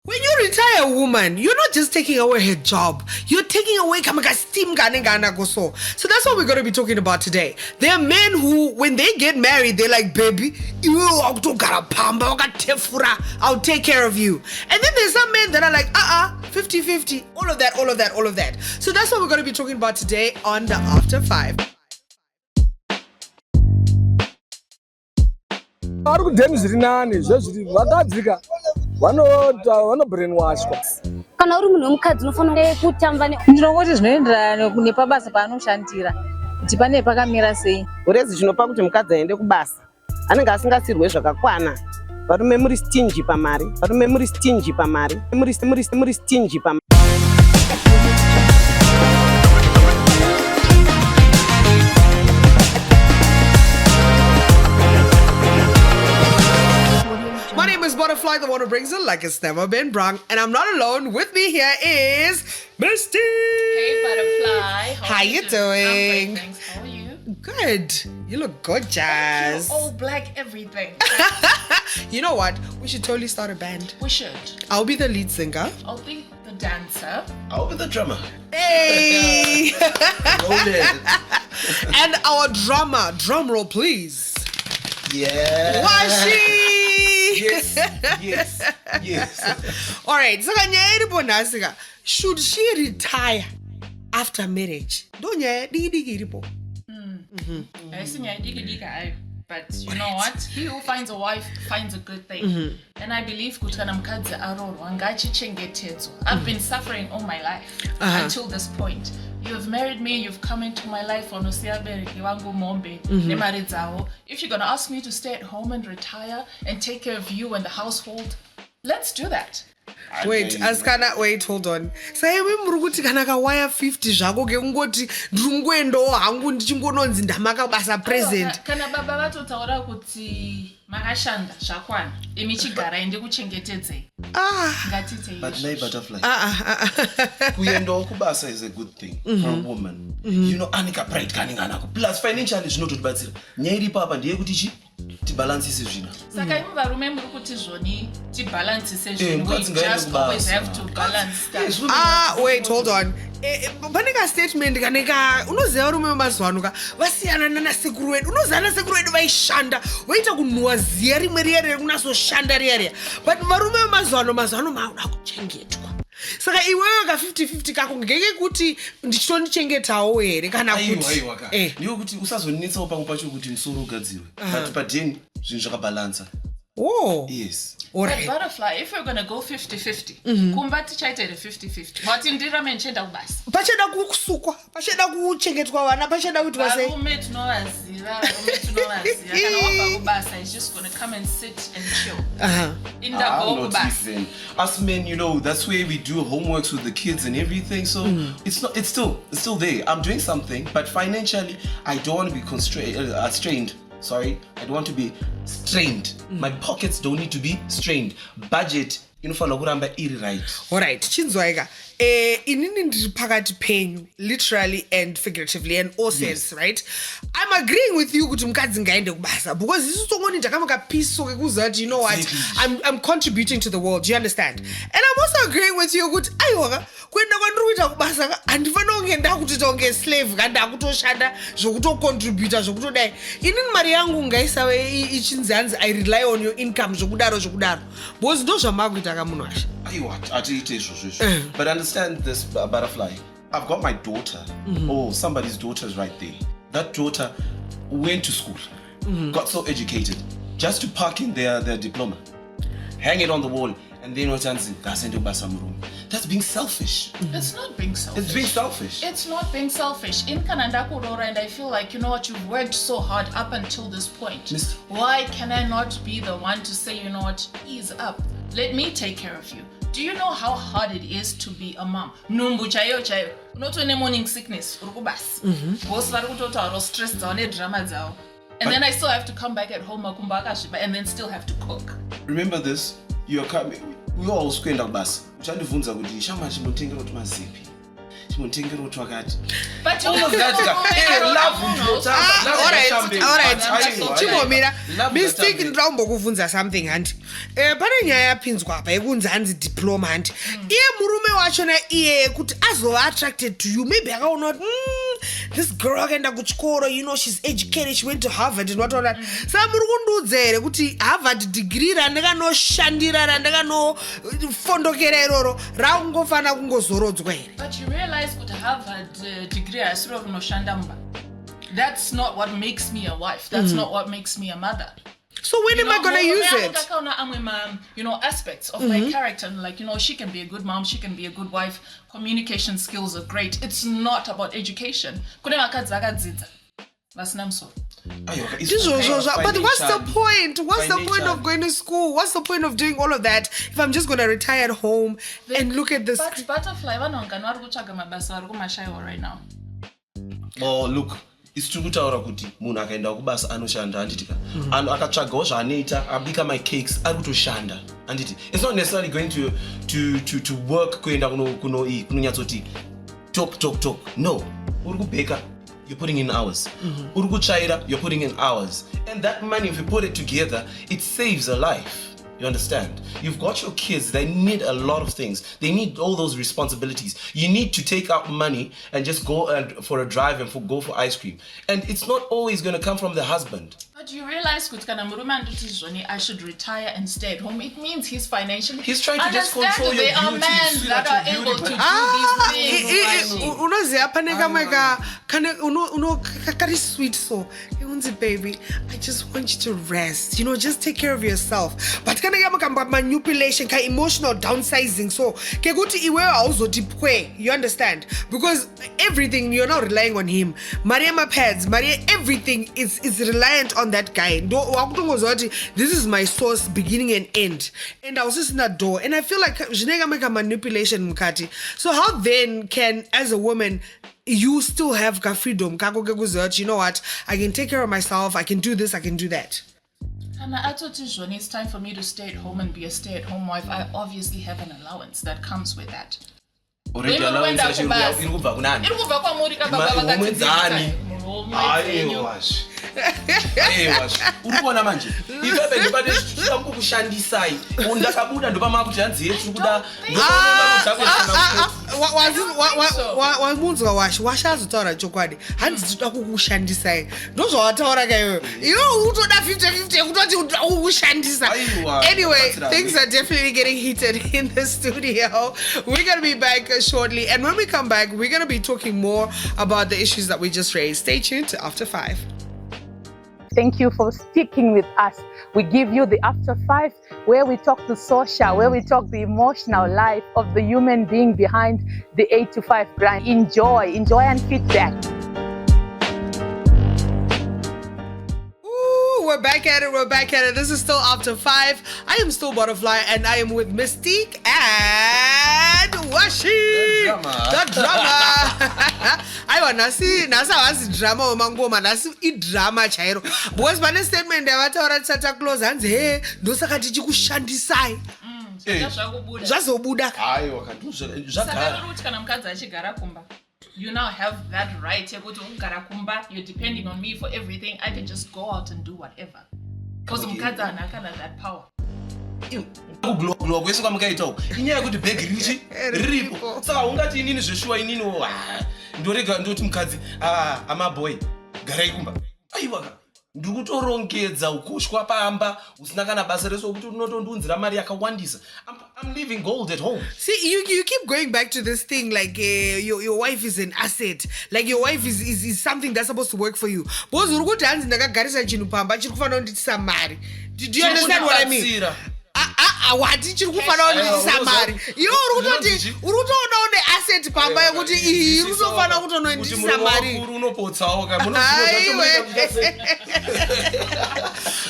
When you retire a woman, you're not just taking away her job. You're taking away steam. So that's what we're going to be talking about today. There are men who, when they get married, they're like, baby, I'll take care of you. And then there's some men that are like, 50-50, all of that. So that's what we're going to be talking about today on the After 5. Vanobrainwashwa kana uri munhu wemukadzi unofanira kutamba ndinongoti zvinoenderana nepabasa paanoshandira kuti pane pakamira sei. Urezi zvinopa kuti mukadzi aende kubasa anenge asingasirwe zvakakwana. Varume muri stingy pamari. My name is Butterphly, the one who brings it like it's never been brung. And I'm not alone. With me here is Misty. Hey, Butterfly. How you doing? I'm great, thanks. How are you? Good. You look gorgeous. You're all black everything. You know what? We should totally start a band. We should. I'll be the lead singer. I'll be the dancer. I'll be the drummer. Hey! Roll it. And our drummer. Drum roll, please. Yeah. Washie! Yes. All right. So, should she retire after marriage? Don't you? But you know what? He who finds a wife finds a good thing. And I believe I've been suffering all my life until this point. You have married me, you've come into my life. If you're going to ask me to stay at home and retire and take care of you and the household, let's do that. Wait, hold on. Say kuti kana kawaya 50 zvako ke ungoti ndrungwendo hangu ndichingononzi ndamaka basa present. Kana baba vatotaura kuti makashanda zvakwana emichigara ende kuchengetedzei. But nay, Butterfly. Kuenda kubasa is a good thing for a woman. You know, anika pride kaningana. Plus financially is not good. Nyeri papa ndiye kuti chi ti balance zvina. Saka imva rume muri kuti zvoni ti balance zvino. We just always have to balance that. Wait, hold on. Paneka statement kaneka unoziva rume mazuvanuka vasiyana nana sekuru wedu. Unoziva na sekuru wedu vaishanda. Waita kunhuwa ziya rimwe riya kunazoshanda riya. But varume mazuvanuka mauda kuchengetwa. Saka iwewe ka 50-50 kako ngeke kuti ndichitonichengetawo here kana kuti ndiwo kuti usazonetsawo pamwe pacho kuti musoro ugadziwe but padeni zvinhu zvakabalansa. Oh yes. But Butterfly, if we're going to go 50-50, kumba tichaitire 50-50. Wati ndira menchenda kubasa. Pacheda kusukwa, pacheda kuchengetwa vana, pacheda kuti vase. Varume tunovaziva. Kana wapa kubasa is just going to come and sit and chill. In the kubasa. Us men, you know, that's where we do homeworks with the kids and everything. So it's still there. I'm doing something, but financially, I don't want to be strained. Sorry, I don't want to be strained. My pockets don't need to be strained. Budget, inofanira iri right. All right, chinzwaika. Inini ndiri pakati penyu, literally and figuratively and all sense, right? I'm agreeing with you kuti mukadzi ngaende kubasa because this is tongoni ndakamaka peace so kekuza, you know what? I'm contributing to the world, you understand? And I'm also agreeing with you kuti aiwa kuenda kwandiri kuita kubasa handifana kunge ndakuti tonge slave kandi akutoshanda zvokutocontributa zvokutodai. Inini mari yangu ngaisave ichinzanzi I rely on your income zvokudaro because ndo zvamakuita kamunhu asha. But understand this, Butterfly. I've got my daughter. Oh, somebody's daughter is right there. That daughter went to school, got so educated, just to park in their diploma, hang it on the wall, and then what happens? That's being selfish. It's not being selfish. It's being selfish. It's not being selfish. In Kananda Kurora, and I feel like, you know what, you've worked so hard up until this point. Why can I not be the one to say, you know what, ease up. Let me take care of you. Do you know how hard it is to be a mom? Numbu chayo. Not when morning sickness. Stressed on drama. And then I still have to come back at home and then still have to cook. Remember this, you're coming. We all squared our bus. muntengero twakati. But All of that, alright. Chimomira, mistake ndirakumbokuvunza something hanti. Pane nyaya yapinzwa apa yekunzi hanzi diploma hanti. Iye murume wachona iye kuti azova attracted to you. Maybe akaona this girl akaenda kuchikoro, you know, she's educated, she went to Harvard and what all that. Saka muri kundiudza here kuti Harvard degree randakanoshandira randakanofondokera iroro rakungofana kungozorodzwa here. But you realize with a Harvard degree, that's not what makes me a wife. That's not what makes me a mother. So when am I going to use it? You know, aspects of my character. And like, you know, she can be a good mom, she can be a good wife. Communication skills are great. It's not about education. But what's the point? What's the point of going to school? What's the point of doing all of that if I'm just going to retire at home and look at this? But Butterphly, right now. Oh, look. Isitutaura kuti munhu akaenda kubasa anoshanda anditika akatsvagawo zvaanoita abika my cakes ari kutoshanda anditi it's not necessarily going to work kuenda kunonyatsoti talk no uri kubheka you're putting in hours uri kutsvaira you're putting in hours and that money if you put it together it saves a life. You understand? You've got your kids. They need a lot of things. They need all those responsibilities. You need to take out money and just go for a drive and go for ice cream. And it's not always going to come from the husband. But you realize I should retire and stay at home. It means he's financially. He's trying to just control your beauty. There are men that are able to do these things. Sweet so. Baby, I just want you to rest. You know, just take care of yourself. But manipulation, emotional downsizing. So, you understand? Because everything you're not relying on him. Maria pads, everything is reliant on that guy. This is my source, beginning and end. And I was just in that door, and I feel like manipulation, Mkati. So how then can, as a woman, you still have freedom? You know what? I can take care of myself. I can do this. I can do that. And I thought it's time for me to stay at home and be a stay-at-home wife. I obviously have an allowance that comes with that. Already allowance that urikuona manje ipepe ndibade kushandisai undakabuda ndopama kuti hanzi yetu kuda wamunzwa Washie azotaura chokwadi hanzi tinoda kukushandisai ndozvawataura kaiwewe iwe utoda 50-50 kutoti utoda kukushandisa. Anyway, things are definitely getting heated in the studio. We're going to be back shortly, and when we come back we're going to be talking more about the issues that we just raised. Stay tuned to After 5. Thank you for sticking with us. We give you the After 5, where we talk the social, where we talk the emotional life of the human being behind the 8 to 5 grind. Enjoy and feedback. We're back at it. This is still After 5. I am still Butterphly, and I am with Mystique and Washie. The drama. Aiwa nasi drama omangoma nasi drama chairo. Because pane statement yavataura Santa Claus hanzi he ndosaka tichikushandisai. Zvazobuda. Aiwa zvagara. You now have that right. You're depending on me for everything. I can just go out and do whatever. Because that power. Kuglow kwese kwamukaitawo inyaya kuti bhegi riripo saka ungati inini zveshuwa inini ndoti mukadzi amaboy garai kumba aiwa ndiri kutorongedza ukoshwa pamba usina kana basa reso kuti unotondiunzira mari yakawandisa. I'm leaving gold at home. See, you keep going back to this thing like your wife is an asset. Like your wife is something that's supposed to work for you. Because uri kuti hanzi ndakagarisa chinhu pamba chiri kufanira kunditisa mari. Do you understand what I mean? Wati chiri kufanira kunditisa mari. Iwe uri kutoona une asset pamba yekuti iyi iri kutofanira kutononditisa mari.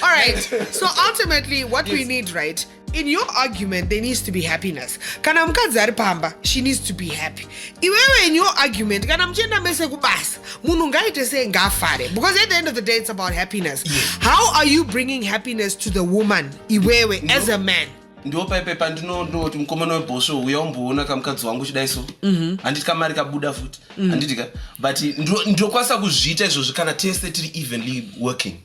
All right. So ultimately, what we need, right? In your argument, there needs to be happiness. Kana mukadzi ari pamba, she needs to be happy. Iwewe in your argument, kana mchenda mese kubasa, munhu ngaite se ngafare. Because at the end of the day, it's about happiness. Yes. How are you bringing happiness to the woman, iwewe, as a man? ndo paipe pandinoti mukomana webhosvo uya umboona kamukadzi wangu chidai so handiti kamari kabuda futi handitika but ndokwanisa kuzviita izvozvo kana tese tiri evenly working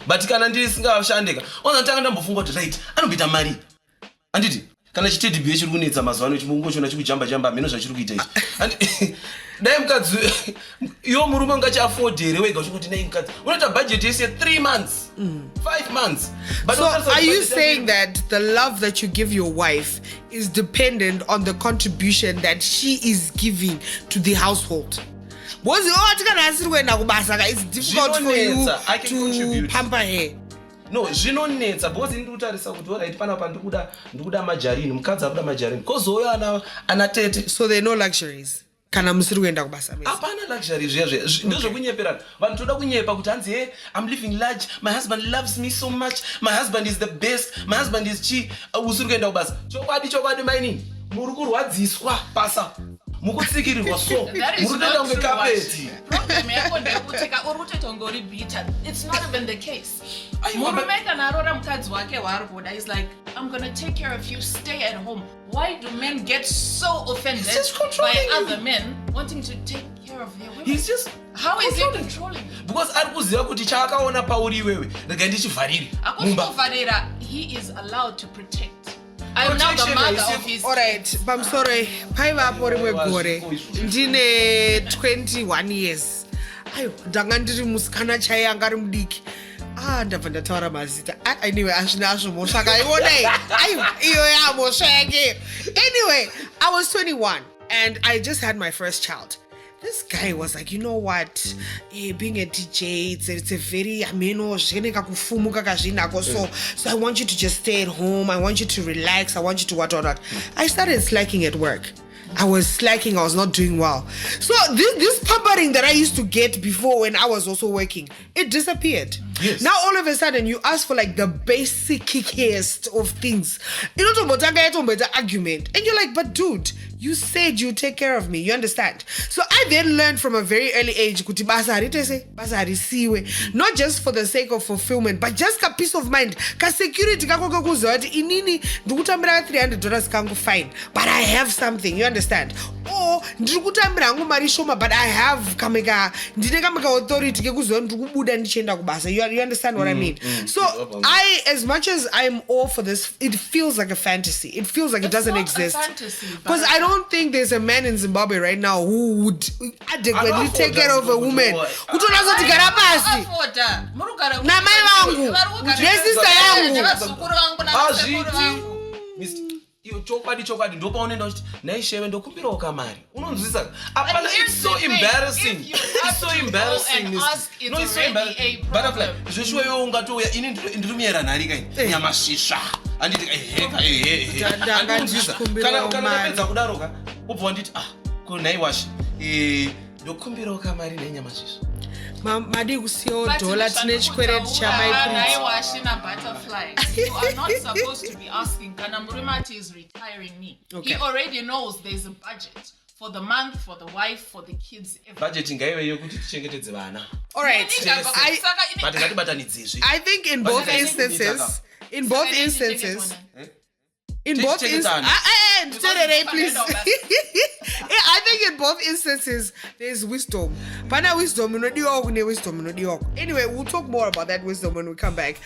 but kana ndisingashandika onatanga ndambofunga kuti right anomboita mari handiti kana chitedhibhiye chiri kunetsa mazuva ano chimungochiona chikujamba mheno zvachiri kuita izvi dai mukadzi iwo murume ungachiafodhere wega uchikuti nai mukadzi unoita bhajeti yese 3 months 5 months but so are you saying that the love that you give your wife is dependent on the contribution that she is giving to the household? Because it's difficult for you to pamper her. No, zvinonetsa because ndikutarisa kuti alright panapa ndikuda majarini mukadzi akuda majarini because oyo ana tete, so there are no luxuries kana musiri kuenda kubasa mese. Hapana luxury zvezve ndozvokunyeperana vanhu toda kunyepa kuti hanzi hey, I'm living large, my husband loves me so much, my husband is the best, my husband is chi usiri kuenda kubasa. Chokwadi maini muri kurwadziswa basa mukutsikirirwa so murutoenda kunge kapeti. Problem yako ndekutika urutoita ngori bita. It's not even the case. Murume kana arora mukadzi wake waari kuda is like, I'm gonna take care of you, stay at home. Why do men get so offended by other men wanting to take care of their women? He's just how is he controlling? Because ari kuziva kuti chaakaona pauri iwewe rega ndichivharire akusivharira. He is allowed to protect. I'm now the mother of his. Alright, I'm sorry. Paivapo rimwe gore ndine 21 years. Ayo ndanga ndiri musikana chai anga ari mudiki. Ndabva ndataura mazita. Anyway, azvina zvomo saka iwonei. Ayo iyo yamosva yake. Anyway, I was 21 and I just had my first child. This guy was like, you know what, being a DJ, it's a very, so I want you to just stay at home. I want you to relax. I want you to what. I started slacking at work. I was slacking. I was not doing well. So this pampering that I used to get before when I was also working, it disappeared. Yes. Now all of a sudden you ask for like the basicest of things. You know, argument. And you're like, but dude, you said you take care of me. You understand? So I then learned from a very early age, not just for the sake of fulfillment, but just a peace of mind. Because security, $300 fine, but I have something. You understand? Or but I have authority. You understand what I mean? So I, as much as I'm all for this, it feels like a fantasy. It feels like it doesn't exist. Because I don't think there's a man in Zimbabwe right now who would adequately take care of a woman. chokwadi ndopaonenda kuti naishewe ndokumbirawo kamari unonzwisa apana. It's so embarrassing. It's so embarrassing. No, it's so embarrassing. Butterfly zveshuweyo ungatouya ini ndirimuyera nharika ini nyamashisha anditi kana tapedza kudaroka ubva wanditi kunhai Washie ndokumbirawo kamari nenyamashisha madi kusiyawo dhola tine chikwereti chamai Washie na Butterphly. You are not supposed to be asking kana murimati is retiring me. Okay. He already knows there's a budget for the month, for the wife, for the kids. Budget ngaiwe yokuti tichengetedze vana. All right. I think in both instances, please. I think in both instances there's wisdom. Pana wisdom, wisdom. Anyway, we'll talk more about that wisdom when we come back.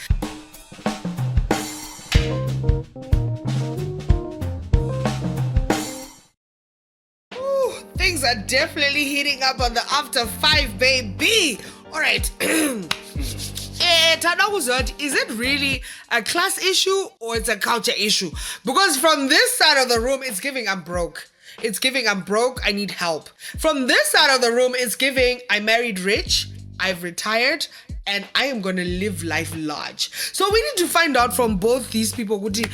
Ooh, things are definitely heating up on the after 5, baby. All right. Is it really a class issue or it's a culture issue? Because from this side of the room, it's giving I'm broke. It's giving I'm broke, I need help. From this side of the room, it's giving I married rich, I've retired, and I am going to live life large. So we need to find out from both these people, like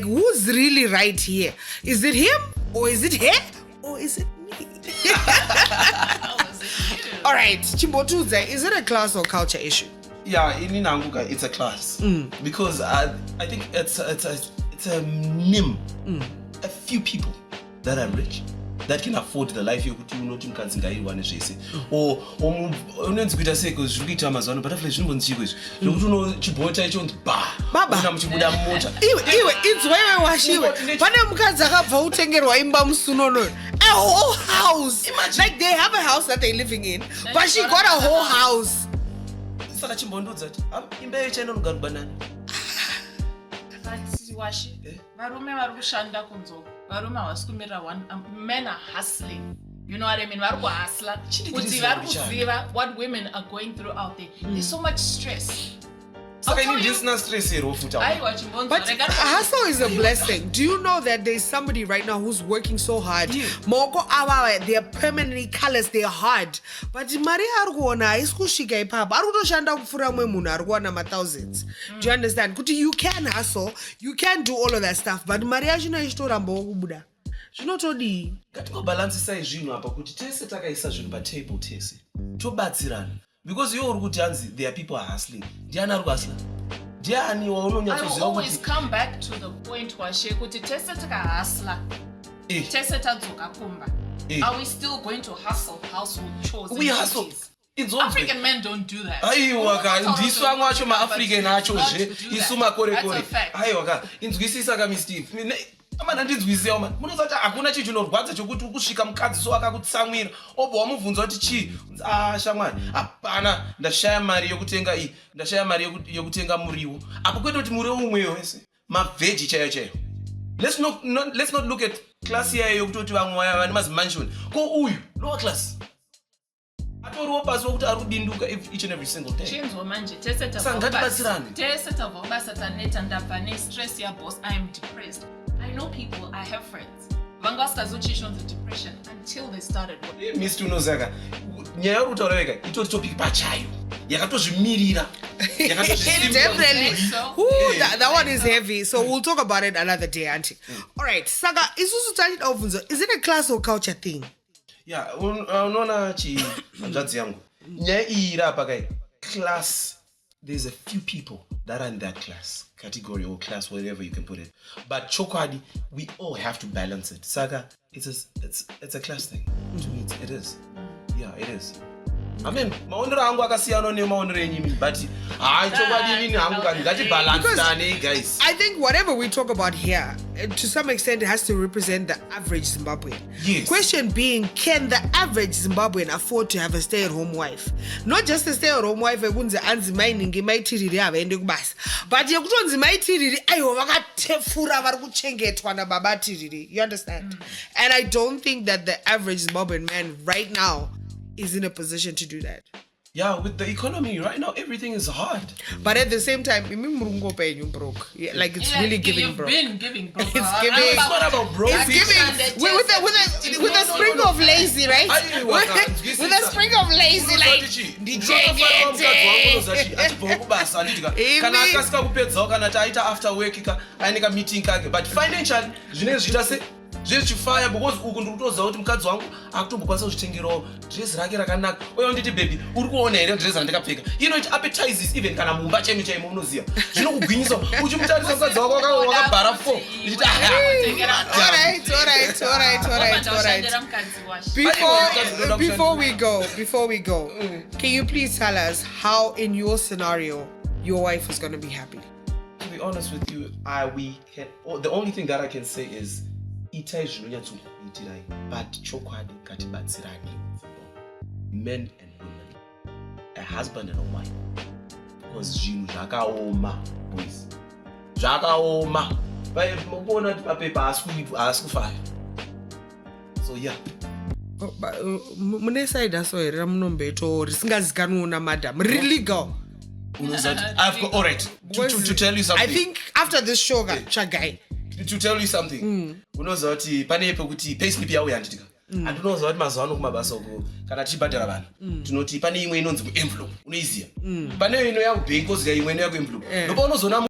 who's really right here? Is it him? Or is it her? Or is it me? All right, Chimbotuze, is it a class or culture issue? Yeah, in Nanguka, it's a class. Because I think it's a a few people that are rich that can afford the life yokuti unoti mukadzi ngaiwane zvese unonzi kuita seko zviri kuita mazuva ano Butterphly zvinombonziko izvi zvokuti unochibhota ichonzi baba muchibuda mumota iwe inzwewe washiwe pane mukadzi akabva utengerwa imba musunono a whole house. Like they have a house that they're living in, but she got a whole house. Saka chimbondudza kuti imba yecha inonogarwa nani? Washie, varume vari kushanda kunzo, varume havasi kumirira one, men are hustling. You know what I mean? Vari kuhustla. Kuti vari kuziva what women are going through out there. There's so much stress. Saka ini ndisina stress here ofuta. But hustle is a blessing. Do you know that there's somebody right now who's working so hard? Moko awawe, they're permanently callous, they're hard. But mari ari kuona isikushika ipapa. Ari kutoshanda kufura mwe munhu ari kuwana ma-thousands. Do you understand? Kuti you can hustle, you can do all of that stuff, but mari yacho ichitoramba kubuda. Zvinotodi. Ngatingobalansisa izvinhu apa kuti tese takaisa zvinhu patable tese. Tobatsirana. Because you are there are people are hustling. I always come back to the point where Shekuti Tessetaka hustler. Tessetaka kumba. Are we still going to hustle household chores? We hustle. African men don't do that. Amana ndinzwisiwa man. Munozati akuna chichi chinorwadza chokuti ukusvika mukadzi so akakutsamwira. Obva wamubvunza kuti chi? Shamwari. Hapana, ndashaya mari yokutenga iyi. Ndashaya mari yokutenga muriwo. Apo kwete kuti muriwo umweyo wese. Maveggie chaiyo. Let's not look at class here yokutoti vamwe vane mazimansion. Ko uyu lower class. Atoriwo pasi wokuti ari kudinduka each and every single day. Chinzwa manje teseta vobasa taneta ndabva ne-stress yaboss. I am depressed. I know people, I have friends. Vangaskazochish on the depression until they started working. Mr. Unozaka, nyaya rutaureka itori topic pachayo. Yakatozvimirira. Definitely. That one is heavy. So we'll talk about it another day, auntie. All right, Saga, is it a class or culture thing? Yeah, unaona hanzvadzi yangu. Nyaya iyi irapa kai. Class, there's a few people that are in that class category or class, wherever you can put it. But chokwadi, we all have to balance it. Saga, it's a class thing. To me, it is. Yeah, it is. I mean, maonero angu akasiyana nemaonero enyu, but chokwadi nini angu ngati balance tani guys. I think whatever we talk about here, to some extent, it has to represent the average Zimbabwean. Yes. Question being, can the average Zimbabwean afford to have a stay-at-home wife? Not just a stay-at-home wife, but you understand? And I don't think that the average Zimbabwean man right now is in a position to do that. Yeah, with the economy right now, everything is hard. But at the same time, broke. Yeah, like it's really giving broke. It's giving broke. It's giving. It's not about broke. It's giving with a spring of lazy, right? With a spring of lazy, like after work, meeting, but financially, zviri fire because uku ndikutoza kuti mukadzi wangu akutombokwanisa kuzvitengerawo dress rake rakanaka. Oyo nditi baby uri kuona here dress randakapfeka. It appetizes even kana mumba chaimo chaimo unoziva. Zvinokugwinyisa uchimutarisa mukadzi wako wakabhara 4. Uchiti all right. Before we go, can you please tell us how in your scenario your wife is going to be happy? To be honest with you, the only thing that I can say is itai zvinonyatsokuitirai, but chokwadi ngatibatsirane, men and women, a husband and a wife, because zvinhu zvakaoma, boys, zvakaoma. Mukuona kuti mapepa haasi kufaya. So yeah. Mune side aso here ramunombeto risingazikanwa na madam legal. I've got all right to tell you something. I think after this show chagai. To tell you something, unoziva kuti pane pekuti payslip yauya handitika. Andinoziva kuti mazuva ano kumabasa uko kana tichibhadhara vanhu tinoti pane imwe inonzi muenvelope unoiziva. Pane ino yakubank kozika imwe ino yakuenvelope. Ndopa unozoona